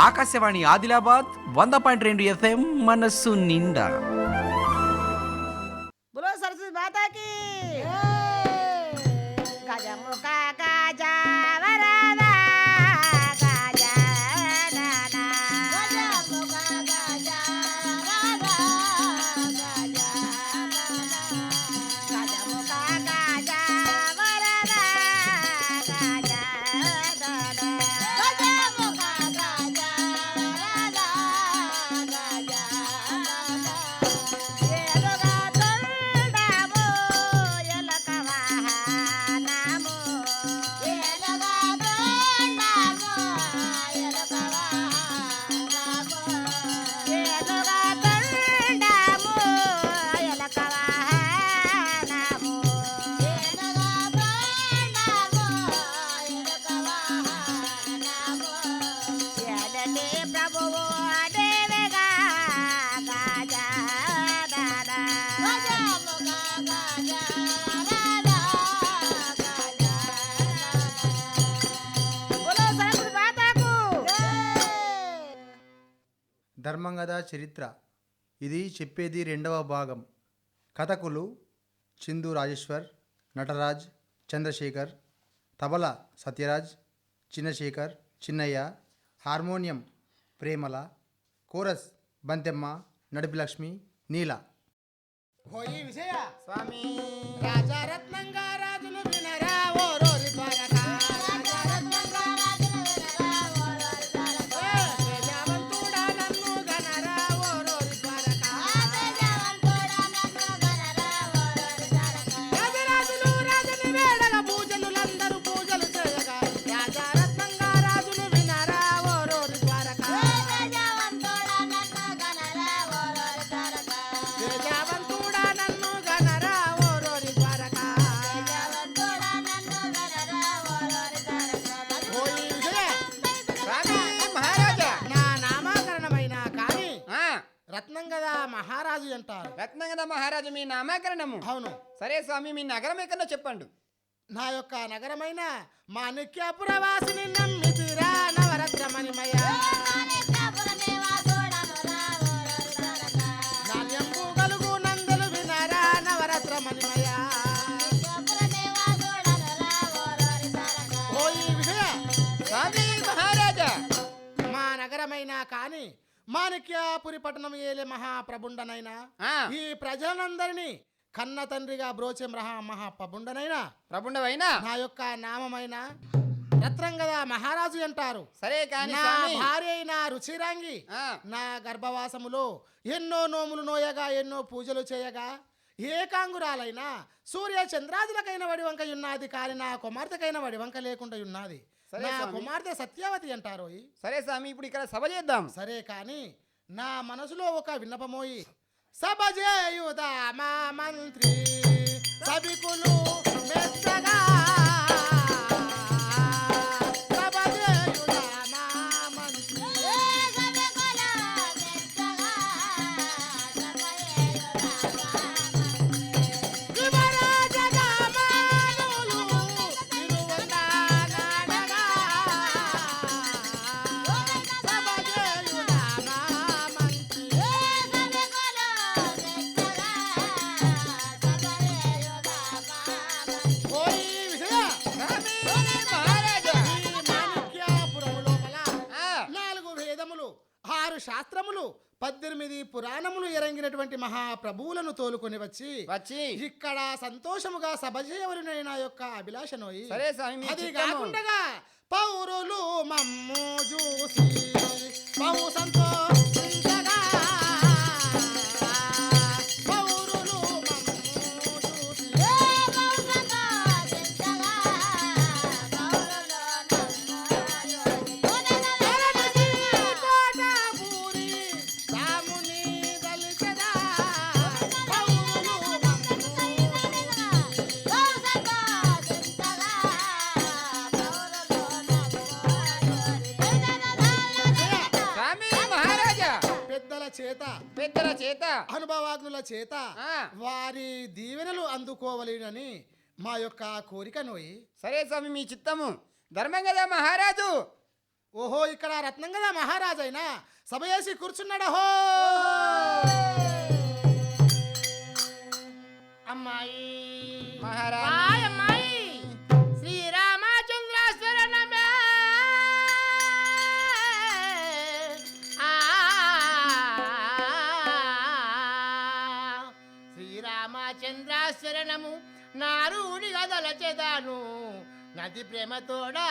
Akashvani Adilabad 100.2 FM మనస్సు నిండా. बोलो सरस्वती माता की गजमुखा गजा वरदा गजानना गजमुखा गजा वरदा गजानना गजमुखा गजा वरदा गजानना गजमुखा गजा वरदा गजानना ధర్మంగద చరిత్ర. ఇది చెప్పేది రెండవ భాగం. కథకులు చిందు రాజేశ్వర్, నటరాజ్, చంద్రశేఖర్, తబల సత్యరాజ్, చిన్నశేఖర్, చిన్నయ్య, హార్మోనియం ప్రేమల, కోరస్ బంతెమ్మ, నడిపి లక్ష్మి, నీల. होई विषय स्वामी राजा रत्नंगा राजुनु विनरा ओ रोरी द्वारका राजा रत्नंगा राजुनु विनरा ओ रोरी द्वारका तेजवंतुडा नन्नु गणरा ओ रोरी द्वारका तेजवंतुडा नन्नु गणरा ओ रोरी द्वारका రాజరాజులు రాజని వేడల పూజలులందరూ పూజలు చేయగా రాజా రత్నంగా రాజును వినరా ఓ రోరి ద్వారకా తెజవంతుడా నన్ను గణరా ఓ రోరి ద్వారకా తెజవంతుడా నన్ను గణరా ఓ రోరి ద్వారకా తెజవంతుడా నన్ను గణరా ఓ రోరి ద్వారకా ఓయి విజయ స్వామి మహారాజా నా నామకరణమైన కాని రత్నంగద మహారాజు అంటారు. రత్నంగద మహారాజు మీ నామకరణము? అవును. సరే స్వామి, మీ నగరం ఎక్కడో చెప్పండు. నా యొక్క నగరమైన మాణిక్యపురవాసిని నమ్మితిరా నవరత్నమణిమయ నాణ్యంబు గలుగు నందలు వినరా నవరత్నమణిమయ ఓ ఈ విషయ స్వామి మహారాజా మా నగరమైన కాని మాణిక్యపురి పట్టణం ఏలే మహాప్రభుండనైనా ఈ ప్రజలందరినీ కన్న తండ్రిగా బ్రోచే మహాప్రభుండనైనా ప్రభుండవైనా నా యొక్క నామమైన రత్నంగద మహారాజు అంటారు. సరే కాని నా స్వామి, భార్య అయిన రుచిరాంగి నా గర్భవాసములో ఎన్నో నోములు నోయగా ఎన్నో పూజలు చేయగా ఏకాంగురాలైన సూర్య చంద్రాదులకైన వడివంక ఉన్నది కానీ నా కుమార్తెకైన వడివంక లేకుండా ఉన్నది. సరే నా స్వామి. కుమార్తె సత్యవతి అంటారు. సరే స్వామి, ఇప్పుడు ఇక్కడ సభ చేద్దాం. సరే కాని నా మనసులో ఒక విన్నపమోయి సభ చేయుదా మా మంత్రి సభికులు మెచ్చగా సభ చేయుదా మా మంత్రి యువరాజగా మానులు తిరువందనాడగా సభ చేయుదా మా మంత్రి ఓయ్ విషయ స్వామి మహారాజా ఈ మాణిక్యాపురము లోపల ఆ, 4 వేదములు 6 శాస్త్రములు 18 పురాణములు ఎరంగినటువంటి మహాప్రభువులను తోలుకొని వచ్చి వచ్చి ఇక్కడ సంతోషముగా సభ చేయవలన నా యొక్క అభిలాషనోయి. సరే స్వామి, మీ అది చిత్తము. కాకుండా పౌరులు మమ్ము చూసి బహు సంతోషించగా పౌరులు మమ్ము చూసి కోటపూరి రాముని దలిచెదా పౌరులు మమ్ము స్వామి మహారాజా పెద్దల చేత అనుభవాగ్నుల చేత ఆ. వారి దీవెనలు అందుకోవలేనని మా యొక్క కోరిక నోయి. సరే స్వామి, మీ చిత్తము. ధర్మంగద మహారాజు ఓహో ఇక్కడ రత్నం కదా మహారాజైనా సభ చేసి కూర్చున్నాడహో అమ్మాయి మహారాణి. వాయ్ అమ్మాయి శ్రీరామచంద్రాస్వరణమే ఆ శ్రీరామచంద్రాస్వరణము నారుడి గదలచెదాను నది ప్రేమతోడా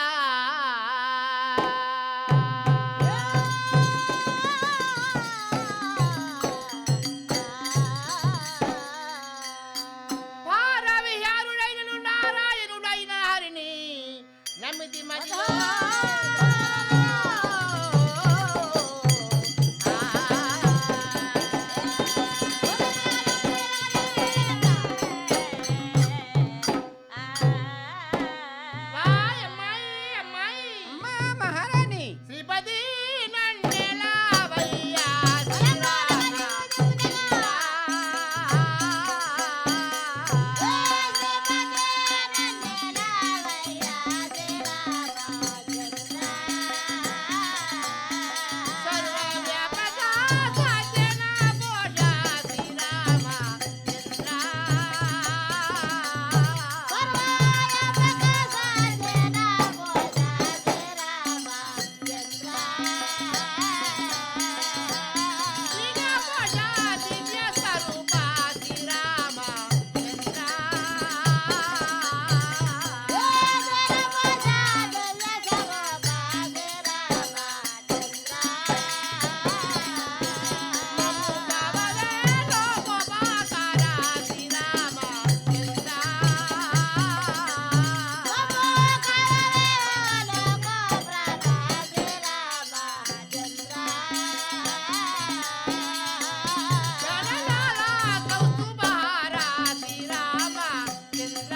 పారవిహారుడైనను నారాయణుడైన హరిని నమ్మితి మదిలో వాయ్ అమ్మాయి అమ్మాయి అమ్మా మహారాణి. శ్రీపతి నందెలావయ్యా శ్రీరామ సర్వవ్యాపక సజ్జన ఘోష శ్రీరామ చంద్ర శ్రీన ఘోష దివ్య స్వరూప శ్రీరామ చంద్ర మమ్ము కావలే లోకోపకార శ్రీరామ చంద్ర జనలాల కౌస్తుభహార శ్రీరామ చంద్ర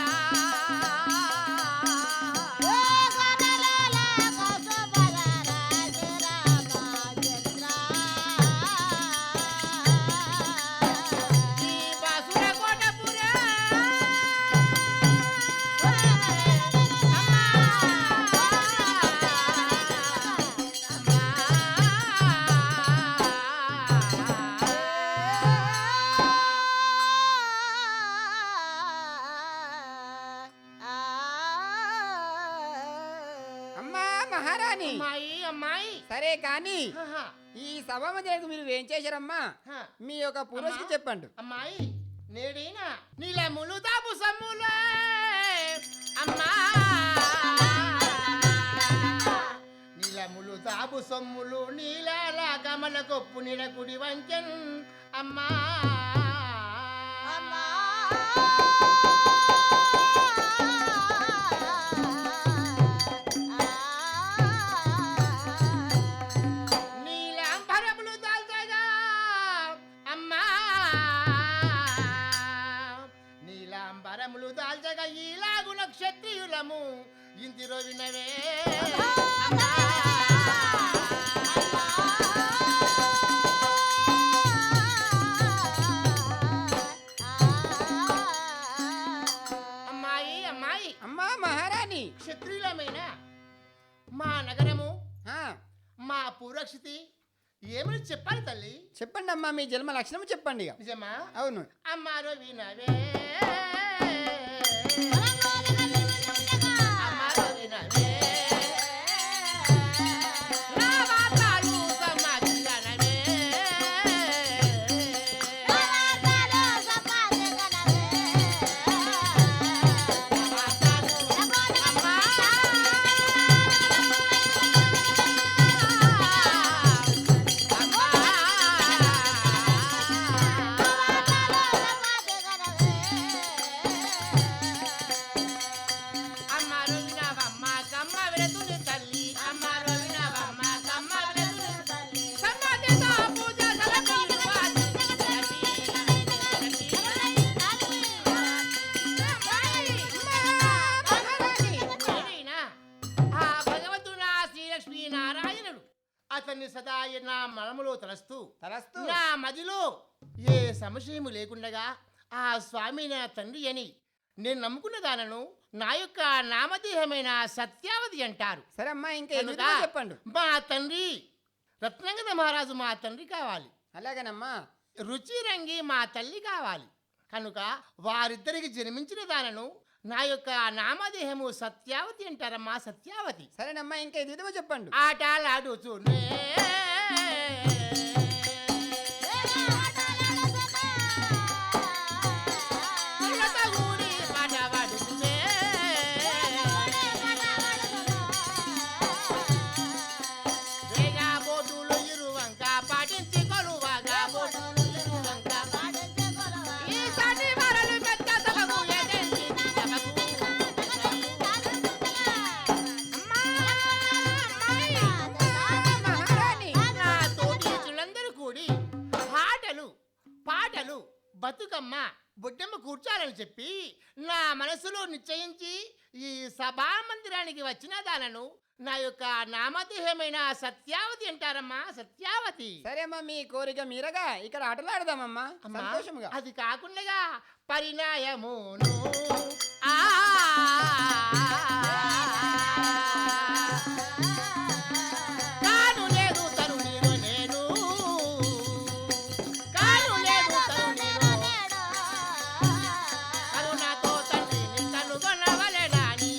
ఈ బాసుర కోటపురే అమ్మా మహారాణి. అమ్మాయి అమ్మాయి సరే కానీ ఆహా, ఈ సభ మధ్యకు మీరు ఏం చేశారమ్మా? హా. మీ యొక్క పురుషుకి అమ్మా. చెప్పండి. అమ్మాయి నేడైనా నీలములు దాపు సమ్ములే అమ్మా నీలములు దాపు సొమ్ములు నీలాల కమల కొప్పు నిడకుడి వంచన్ అమ్మా నీలాంబరములు దాల్చగా అమ్మా నీలాంబరములు దాల్చగా ఈలాగు నక్షత్రియులము ఇంతిరో వినవే అమ్మా. అమ్మాయి అమ్మాయి అమ్మా మహారాణి. క్షత్రియులమైన మా నగరము ఆ, మా పూర్వక్షితి ఏమని చెప్పాలి తల్లి చెప్పండి అమ్మా, మీ జన్మ లక్షణం చెప్పండి ఇక. నిజమా అవును. అమ్మారో వినవే అమ్మారో వినవే నా వార్తలు సమాచారమే అమ్మారో వినవమ్మ కమ్మ వెళుతుంది తల్లి అమ్మారో వినవమ్మ కమ్మ వెళుతుంది తల్లి సమాధితో పూజ సలపీలు వాసి నేనైనా ఆ భగవంతుడు శ్రీలక్ష్మీ నారాయణుడు అతన్ని సదా నా మనములో తలస్తూ తలస్తూ నా మదిలో ఏ సంశయము లేకుండగా ఆ స్వామి నా తండ్రి అని నేను నమ్ముకున్న దానను నా యొక్క నామధేయమైన సత్యావతి అంటారు. సరే అమ్మా ఇంకా కనుక ఎదుగుదమా చెప్పండి. మా తండ్రి రత్నంగద మహారాజు మా తండ్రి కావాలి, అలాగేనమ్మా. రుచిరంగి మా తల్లి కావాలి. కనుక వారిద్దరికి జన్మించిన దానను నా యొక్క నామధేయము సత్యావతి అంటారమ్మా, సత్యావతి. సరేనమ్మా ఇంకా ఎదుగుదమా చెప్పండి. ఆటలాడుచునే చిలకగూడి పాటవాడుచునే వేగా బోటులు ఇరువంక పాటించి కొలువగా బోటులు ఇరువంక ఈ సాటి వరలు పెద్ద సభకు ఎగంటి సభకు మహారాణి నా తోటీచులందరూ కూడి పాటలు పాటలు బతుకమ్మ బొడ్డమ్మ కూర్చోాలని చెప్పి నా మనసులో నిశ్చయించి ఈ సభా మందిరానికి వచ్చిన దానను నా యొక్క నామధేయమైన సత్యావతి అంటారమ్మా, సత్యావతి. సరే అమ్మా మీ కోరిక మీరగా ఇక్కడ ఆటలాడదామమ్మా అమ్మా, సంతోషముగా. అది కాకుండా పరిణయమును ఆ కాను లేదు తను నేను నేను కాను లేదు తను నేను కరుణతో తండ్రిని కనుగొనవలెనని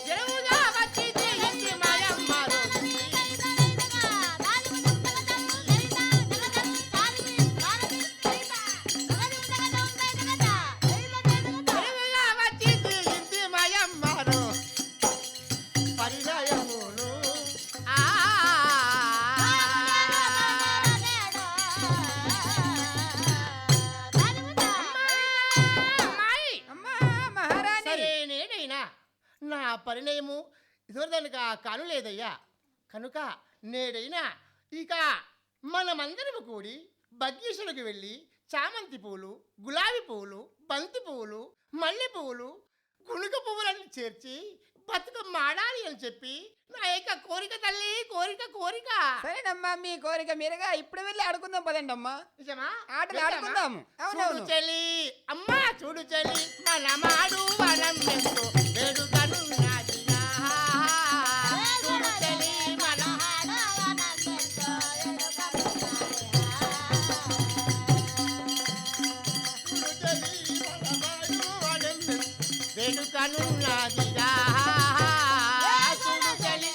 చెరువుగా వచ్చి తీయించి మాయమ్మ రోజు చెరువుగా వచ్చి తీయించి మాయమ్మను పరిణయమును ఆ అమ్మాయి అమ్మా మహారాణి సరే నేనైనా నా పరిణయము ఇదివరదనక కానులేదయ్యా. కనుక నేడైనా ఇక మనమందరము కూడి బగ్గీసులకు వెళ్ళి చామంతి పువ్వులు, గులాబీ పువ్వులు, బంతి పువ్వులు, మల్లె పువ్వులు, గునుక పువ్వులను చేర్చి బతుకమ్మ ఆడాలి అని చెప్పి నా యొక్క కోరిక తల్లి, కోరిక కోరిక. సరేనమ్మా మీ కోరిక మీరగా ఇప్పుడు వెళ్ళి ఆడుకుందాం పదండి అమ్మా. నిజమా? ఆటలు వెళ్దామా? ఆడుకుందాము. అవునవును. చూడు చెలి అమ్మా చూడు చెలి మనమాడు వనం ఎంతో వేడుకనున్నదిగా. చూడు చెలి చూడు చెలి మనమాడు వనం ఎంతో వేడుకనున్నదిగా. చూడు చెలి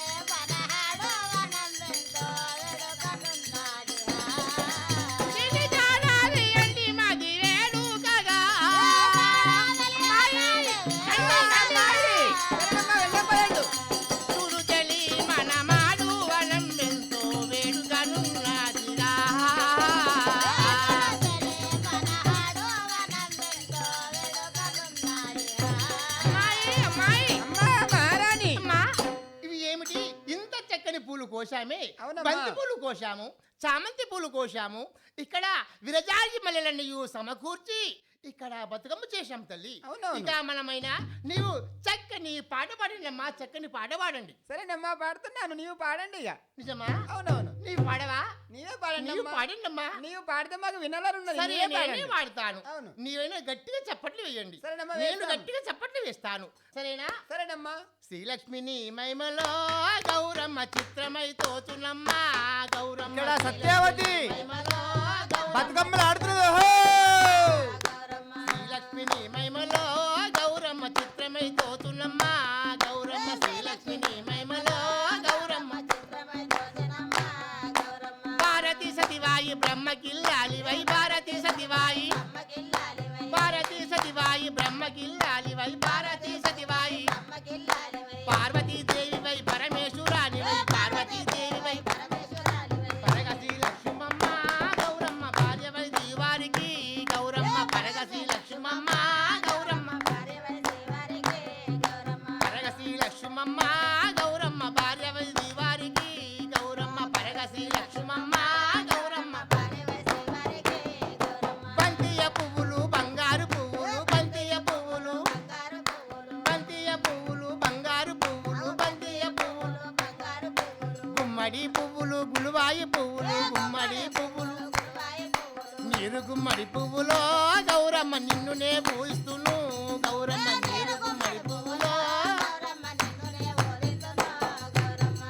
చిన్ని జాడాలి అండి మది వేడుకగా. సరేనమ్మా వెళ్దాం పదండి. చూడు చెలి మనమాడు వనం ఎంతో వేడుకనున్నదిగా. అమ్మాయి, అమ్మాయి. అమ్మా మహారాణి అమ్మా, ఇవి ఏమిటి ఇంత చక్కని పూలు కోసామే, అవునమ్మా. బంతి పూలు కోసాము, చామంతి పూలు కోసాము, ఇక్కడ విరజాజి మల్లెలన్నీ సమకూర్చి ఇక్కడ బతుకమ్మ చేశాం తల్లి. అవునవును. ఇక మనమైనా నీవు చక్కని పాట పాడండి అమ్మా, చక్కని పాట పాడండి. సరేనమ్మా పాడుతున్నాను నీవు పాడండి ఇక. నిజమా? అవునవును నీవు పాడవా? నీవే పాడండి నీవు అమ్మా. పాడండి అమ్మా. నీవు పాడితే మాకు వినాలనున్నది. సరే నీవే నేనే పాడండి. పాడతాను, అవును. నీవైనా గట్టిగా చప్పట్లు వేయండి, సరేనమ్మా, నేను వేస్తాను. గట్టిగా చప్పట్లు వేస్తాను. సరేనా? సరేనమ్మా శ్రీలక్ష్మిని మహిమలో గౌరమ్మ చిత్రమై తోచునమ్మ గౌరమ్మ. ఇక్కడ సత్యావతి మహిమలో గౌరమ్మ బతుకమ్మలు ఆడుతున్నది. ఓహో! శ్రీలక్ష్మిని మహిమలో గౌరమ్మ చిత్రమై తోచునమ్మ గౌరమ్మ. శ్రీలక్ష్మిని మహిమలో గౌరమ్మ భారతి సతివాయి బ్రహ్మకిల్లాలివై భారతి సతివాయి భారతి సతివాయి బ్రహ్మకిల్లాలివై భారతి సతివాయి పార్వతీదేవి వై పరమేశ్వరాని వై పార్వతీదేవి వై పరగతి లక్ష్మమ్మ గౌరమ్మ భార్య వై దీవారికి గౌరమ్మ పరగతి లక్ష్మమ్మ గౌరమ్మ పరగతి లక్ష్మమ్మ గౌరమ్మ భార్య వై దీవారికి గౌరమ్మ పరగతి లక్ష్మమ్మ గౌరమ్మ. బంతియ పువ్వులు బంగారు పువ్వులు బంతియ పువ్వులు బంతియ పువ్వులు బంగారు పువ్వులు బంతియ పువ్వులు గుమ్మడి పువ్వులు గులువాయి పువ్వులు గుమ్మడి పువ్వులు నీరు గుమ్మడి పువ్వులో గౌరమ్మ నిన్నునే పూజిస్తును గౌరమ్మ నీరు గుమ్మడి పువ్వులో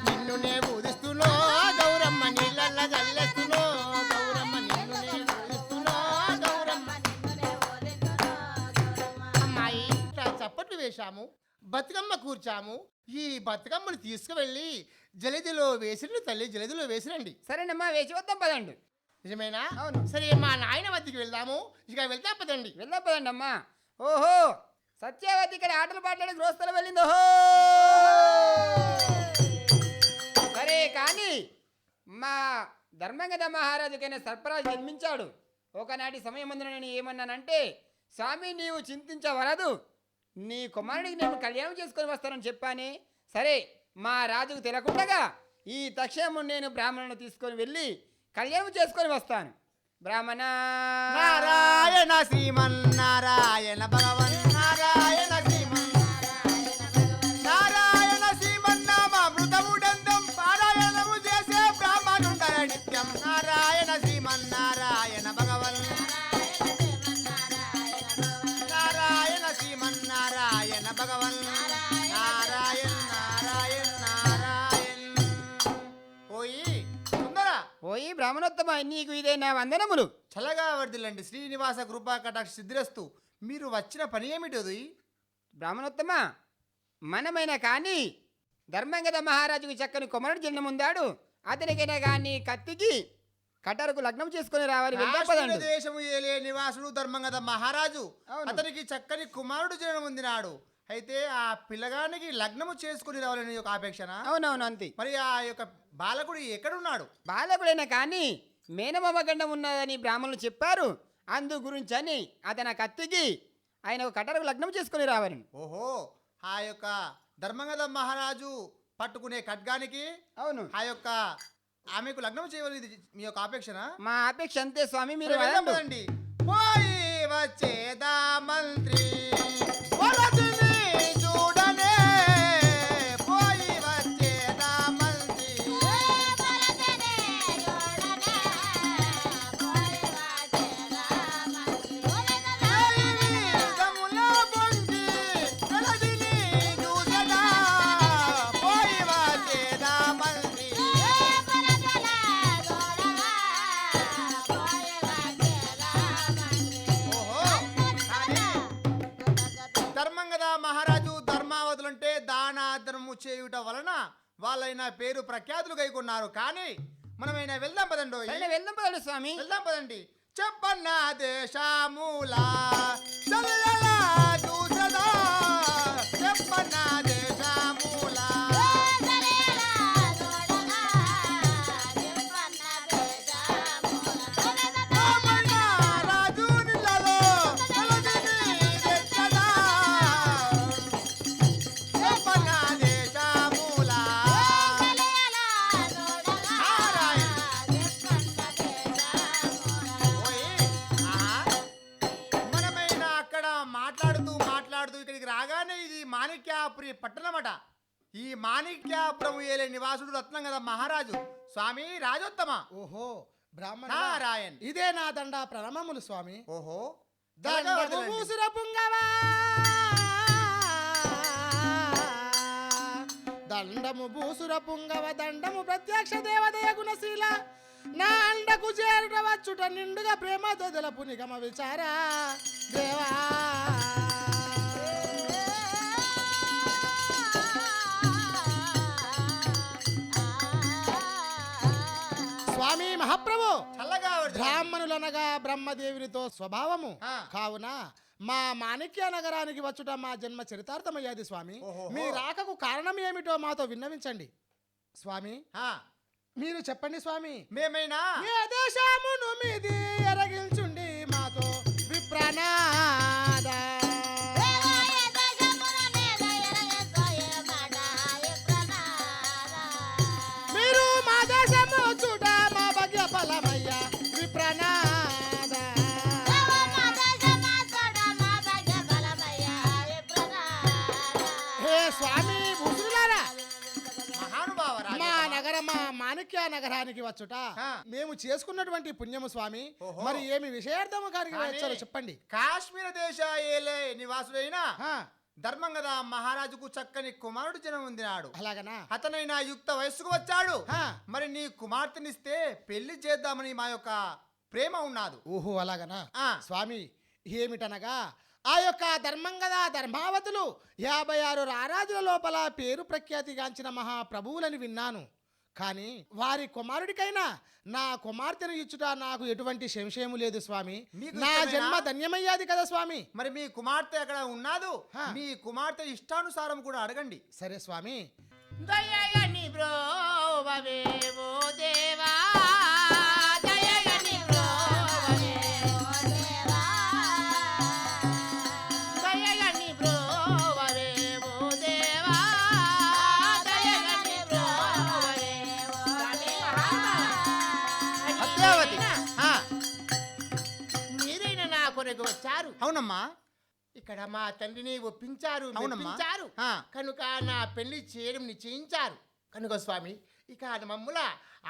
నిన్నునే పూజిస్తును గౌరమ్మ నీళ్ళల్ల జల్లేస్తును గౌరమ్మ నిన్నునే పూజిస్తును గౌరమ్మ అమ్మాయి ఇట్లా చప్పట్లు వేశాము బతుకమ్మ కూర్చాము ఈ బతుకమ్మను తీసుకువెళ్ళి జలదిలో వేసిరండి తల్లి జలదిలో వేసిరండి సరేనమ్మా వేచి వద్దాం పదండి. నిజమేనా అవును. సరే మా నాయన వద్దకు వెళ్దాము ఇక వెళ్తా పదండి వెళ్దాం పదండి అమ్మా. ఓహో సత్యవతి ఇక్కడ ఆటలు పాటలు గ్రోస్తలు వెళ్ళింది. ఓహో సరే కానీ మా ధర్మంగద మహారాజుకైనా సర్పరాజు జన్మించాడు. ఒకనాటి సమయమందున నేను ఏమన్నానంటే, స్వామి నీవు చింతించవలదు, నీ కుమారుడికి నేను కళ్యాణం చేసుకొని వస్తానని చెప్పానే. సరే మా రాజుకు తెలకుండగా ఈ తక్షణము నేను బ్రాహ్మణులను తీసుకొని వెళ్ళి కళ్యాణం చేసుకొని వస్తాను. బ్రాహ్మణ నారాయణ శ్రీమన్నారాయణ భగవన్ నారాయణ నారాయణ శ్రీమన్నామ మృతముడందం పారాయణము చేసే బ్రాహ్మణుండర నిత్యం నారాయణ శ్రీమన్నారాయణ భగవన్ నారాయణ శ్రీమన్నారాయణ భగవన్ నారాయణ నారాయణ నారాయణ పోయి సుందర పోయి బ్రాహ్మణోత్తమ నీకు ఇదే నా వందనములు. చల్లగా వర్దిల్లండి శ్రీనివాస కృపా కటాక్ష సిద్ధిరస్తు. మీరు వచ్చిన పని ఏమిటది? బ్రాహ్మణోత్తమ మనమైనా కానీ ధర్మంగద మహారాజుకు చక్కని కుమారుడు జన్మముందాడు. అతనికైనా కానీ కత్తికి కటరకు లగ్నం చేసుకొని రావాలి. వెళ్దాం పదండి. దేశము ఏలే నివాసుడు ధర్మంగద మహారాజు అవును. అతనికి చక్కని కుమారుడు జన్మముందినాడు. అయితే ఆ పిల్లగానికి లగ్నము చేసుకుని రావాలని ఒక ఆపేక్షన. అవునవును అంతే. మరి ఆ యొక్క బాలకుడు ఎక్కడున్నాడు? బాలకుడైనా కానీ మేనమామ గండం ఉన్నదని బ్రాహ్మణులు చెప్పారు. అందు గురించి అని అతని కత్తికి ఆయన ఒక కటరకు లగ్నం చేసుకొని రావాలని. ఓహో, ఆ యొక్క ధర్మంగద మహారాజు పట్టుకునే ఖడ్గానికి అవును ఆ యొక్క ఆమెకు లగ్నం చేయవలసింది మీ యొక్క ఆపేక్షన. మా అపేక్ష అంతే స్వామి. మీరు వెళ్దాం వదండి. పదండి. పోయి వచ్చేదా మంత్రి వరదిని చూడనే పోయి వచ్చేదా మంత్రి గముల బొంగి వరదిని చూడనా పోయి వచ్చేదా మంత్రి. ఓహో, కానీ ధర్మంగద మహారాజు ధర్మావతులంటే దానాధర్మము చేయుట వలన వాళ్ళైన పేరు ప్రఖ్యాతులు గైకొన్నారు. కానీ మనమైనా వెళ్దాం పదండి. సరే, వెళ్దాం పదండి స్వామి. వెళ్దాం పదండి. చెప్పన్న దేశమూల చల్లలా చూసదా చెప్పన్న దేశమూల రామన్న రాజు నిలలో చలదిని తెచ్చదా చెప్పన్న దేశమూల నారాయణ. ఓయ్, ఆహా. మనమైనా అక్కడ మాట్లాడుతూ ఇక్కడికి రాగానే ఇది మాణిక్యాపురి పట్టణమట. ఈ మాణిక్యాపురము ఏలే నివాసుడు రత్నంగద మహారాజు స్వామి రాజోత్తమ. ఓహో బ్రాహ్మణ నారాయణ్. ఇదే నా దండ ప్రణామములు స్వామి. ఓహో, దండము పూసుర పుంగవా దండము భూసుర పుంగవ దండము ప్రత్యక్ష దేవదయ గుణశీల నా అండకు చేరుట వచ్చుట నిండుగా ప్రేమ దొదలపు నిగమ విచార దేవా. స్వామి మహాప్రభు చల్లగా వర్ధిల్లండి. బ్రాహ్మణులనగా బ్రహ్మదేవునితో స్వభావము ఆ. కావున మా మాణిక్య నగరానికి వచ్చుట మా జన్మ చరితార్థమయ్యాది స్వామి. ఓహోహో. మీ రాకకు కారణం ఏమిటో మాతో విన్నవించండి స్వామి. ఆ, మీరు చెప్పండి స్వామి. మేమైనా ఏ దేశమును మీది ఎరగిల్చుండి మాతో విప్రనాద మీరు మా దేశము చూడ మా భాగ్య ఫలమయ్య విప్రనాద. హే స్వామి భూసులారా మహానుభావ మా రాజోత్తమ. నగర మా మాణిక్య నగరానికి వచ్చుట ఆ. మేము చేసుకున్నటువంటి పుణ్యము స్వామి. ఓహో. మరి ఏమి విషయార్థము గారికి కానీ వచ్చారో చెప్పండి. కాశ్మీర దేశ ఏలే నివాసుడైన ఆ, ధర్మంగద మహారాజుకు చక్కని కుమారుడు జనం పొందినాడు. అలాగనా? అతనైనా యుక్త వయస్సుకు వచ్చాడు. ఆ. మరి నీ కుమార్తెనిస్తే పెళ్లి చేద్దామని మా యొక్క ప్రేమ ఉన్నాదు. ఓహో అలాగనా? ఆ. స్వామి ఏమిటనగా ఆ యొక్క ధర్మంగద ధర్మావతులు 56 రారాజుల లోపల పేరు ప్రఖ్యాతిగాంచిన మహాప్రభువులని విన్నాను. కానీ వారి కుమారుడికైనా నా కుమార్తెను ఇచ్చుట నాకు ఎటువంటి సంశయము లేదు స్వామి. మీకు నా ఇష్టమేనా? జన్మ ధన్యమయ్యాది కదా స్వామి. మరి మీ కుమార్తె అక్కడ ఉన్నాదు. ఆ. మీ కుమార్తె ఇష్టానుసారం కూడా అడగండి. సరే స్వామి. దయగని బ్రోవవే ఓ దేవా దయగని బ్రోవవే ఓ దేవా దయగని బ్రోవవే ఓ దేవా దయగని బ్రోవవే ఓ సత్యవతి. ఆ, మీరైనా నా కొరకు వచ్చారు. అవునమ్మా. ఇక్కడ మా తండ్రిని ఒప్పించారు, అవునమ్మా. మెప్పించారు. ఆ. కనుక నా పెళ్లి చేయడం నిశ్చయించారు. కనుక స్వామి ఇక మమ్ముల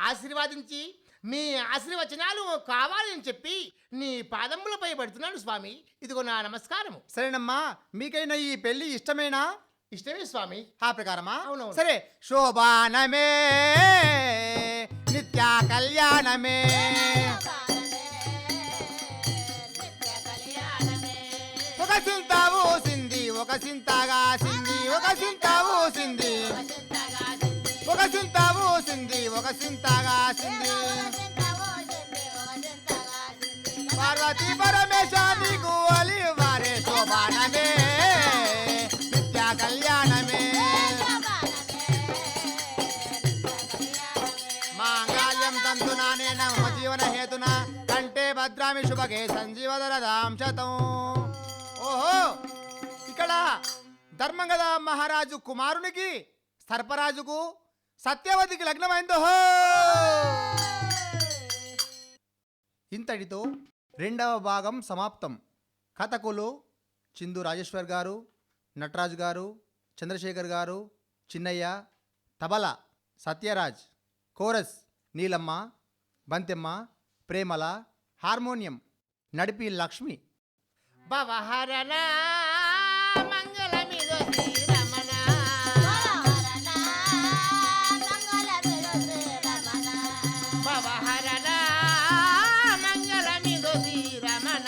ఆశీర్వాదించి మీ ఆశీర్వచనాలు కావాలని చెప్పి నీ పాదములపై పడుతున్నాను స్వామి. ఇదిగో నా నమస్కారము. సరేనమ్మా, మీకైనా ఈ పెళ్లి ఇష్టమేనా? ఇష్టమే స్వామి. ఆ ప్రకారమా? అవునవును. సరే. శోభానమే నిత్య కళ్యాణమే ఒక సింత ఊసింది ఒక సింతగా సింది ఒక సింత ఊసింది ఒక సింత ఊసింది ఒక సింతగా సింది పార్వతీ పరమేశ మీకు అలి వారే శోభానమే నిత్య కళ్యాణమే మాంగళ్యం తంతునానే నమ జీవన హేతున కంటే భద్రామి శుభగే సంజీవదరదాం శతం. ఓహో, ఇక్కడ ధర్మంగద మహారాజు కుమారునికి సర్పరాజుకు సత్యవతికి లగ్నమైందో. ఇంతటితో 2వ భాగం సమాప్తం. కథకులు చిందు రాజేశ్వర్ గారు, నటరాజు గారు, చంద్రశేఖర్ గారు, చిన్నయ్య, తబలా సత్యరాజ్, కోరస్ నీలమ్మ, బంతెమ్మ, ప్రేమల, హార్మోనియం నడిపి లక్ష్మి. భవహరణ మంగళమిదో శ్రీరమణ భవహరణ మంగళమిదో శ్రీరమణ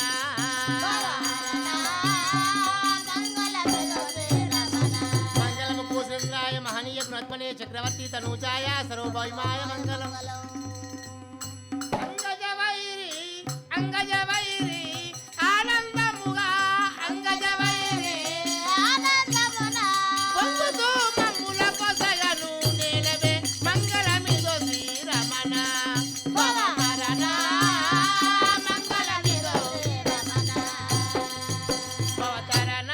మంగళము కూసంద్రాయ మహనీయ గుణత్మనే చక్రవర్తి తనూజాయ సర్వభౌమాయ మంగళం. అంగజ వైరి ఆనందముగా అంగజ వైరి పొందుతూ మమ్ముల పొసగను నేలవే మంగళమిదో శ్రీరమణ భవహరణ మంగళమిదో భవతరణ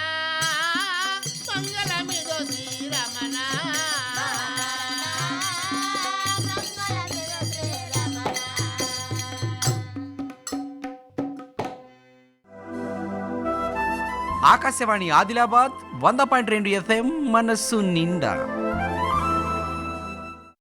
మంగళమిదో శ్రీరమణ ఆకాశవాణి ఆదిలాబాద్ 100.2 FM మనస్సు నిండా.